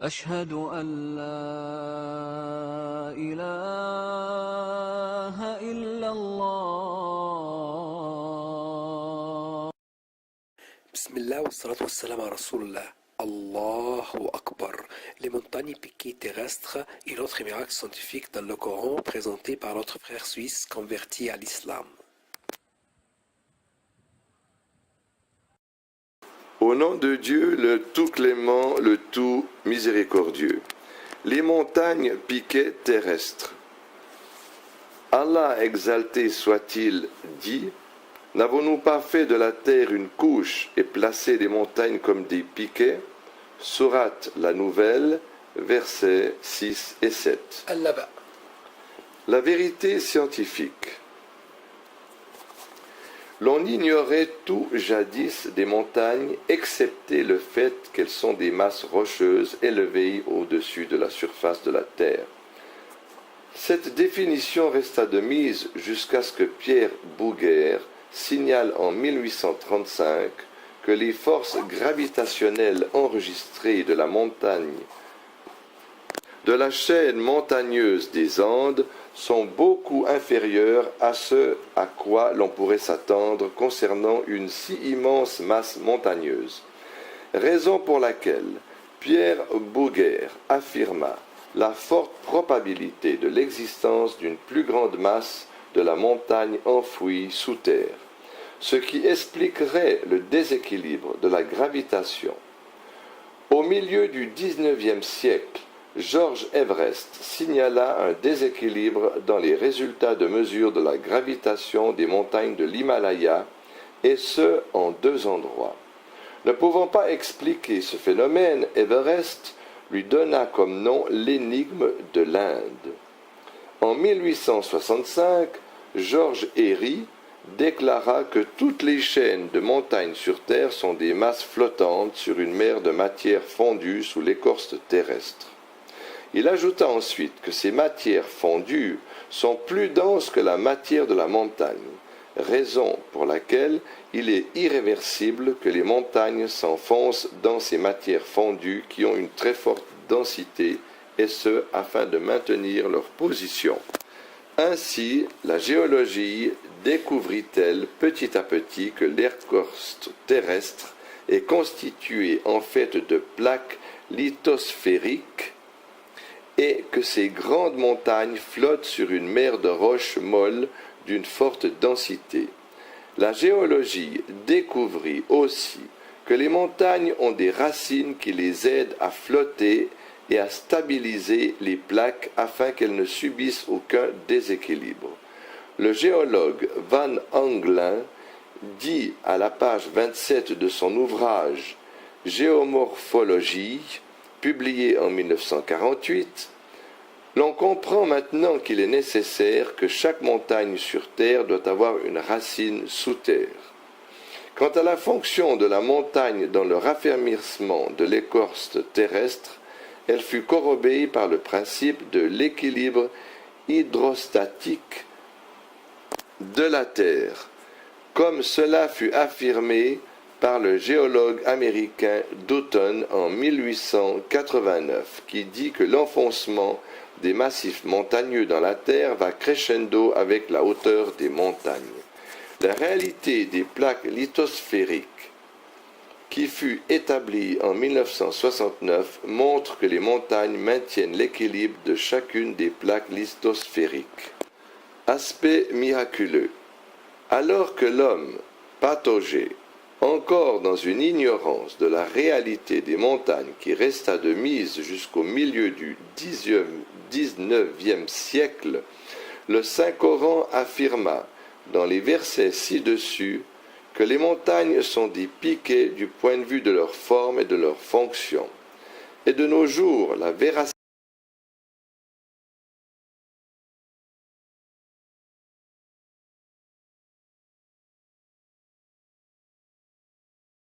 أشهد أن لا إله إلا الله. Bismillah wa salatu wassalam à Rasulullah. Allahu Akbar. Les montagnes piquées terrestres et autres miracles scientifiques dans le Coran présentés par notre frère suisse converti à l'islam. Au nom de Dieu, le tout clément, le tout miséricordieux. Les montagnes piquées terrestres. Allah exalté soit-il dit: n'avons-nous pas fait de la terre une couche et placé les montagnes comme des piquets? Sourate la Nouvelle, versets 6 et 7. Al-Naba. La vérité scientifique. L'on ignorait tout jadis des montagnes, excepté le fait qu'elles sont des masses rocheuses élevées au-dessus de la surface de la terre. Cette définition resta de mise jusqu'à ce que Pierre Bouguer signale en 1835 que les forces gravitationnelles enregistrées de la montagne, de la chaîne montagneuse des Andes, sont beaucoup inférieures à ce à quoi l'on pourrait s'attendre concernant une si immense masse montagneuse. Raison pour laquelle Pierre Bouguer affirma la forte probabilité de l'existence d'une plus grande masse de la montagne enfouie sous terre, ce qui expliquerait le déséquilibre de la gravitation. Au milieu du XIXe siècle, George Everest signala un déséquilibre dans les résultats de mesure de la gravitation des montagnes de l'Himalaya, et ce en deux endroits. Ne pouvant pas expliquer ce phénomène, Everest lui donna comme nom l'énigme de l'Inde. En 1865, George Airy déclara que toutes les chaînes de montagnes sur Terre sont des masses flottantes sur une mer de matière fondue sous l'écorce terrestre. Il ajouta ensuite que ces matières fondues sont plus denses que la matière de la montagne, raison pour laquelle il est irréversible que les montagnes s'enfoncent dans ces matières fondues qui ont une très forte densité, et ce afin de maintenir leur position. Ainsi, la géologie découvrit-elle petit à petit que l'écorce terrestre est constituée en fait de plaques lithosphériques et que ces grandes montagnes flottent sur une mer de roches molles d'une forte densité. La géologie découvrit aussi que les montagnes ont des racines qui les aident à flotter et à stabiliser les plaques afin qu'elles ne subissent aucun déséquilibre. Le géologue Van Anglin dit à la page 27 de son ouvrage Géomorphologie, publié en 1948, l'on comprend maintenant qu'il est nécessaire que chaque montagne sur Terre doit avoir une racine sous terre. Quant à la fonction de la montagne dans le raffermissement de l'écorce terrestre, elle fut corroborée par le principe de l'équilibre hydrostatique de la Terre, comme cela fut affirmé par le géologue américain Doughton en 1889, qui dit que l'enfoncement des massifs montagneux dans la Terre va crescendo avec la hauteur des montagnes. La réalité des plaques lithosphériques, qui fut établie en 1969, montre que les montagnes maintiennent l'équilibre de chacune des plaques lithosphériques. Aspect miraculeux. Alors que l'homme pataugé, encore dans une ignorance de la réalité des montagnes qui resta de mise jusqu'au milieu du XIXe siècle, le Saint-Coran affirma, dans les versets ci-dessus, que les montagnes sont des piquets du point de vue de leur forme et de leur fonction. Et de nos jours, la véracité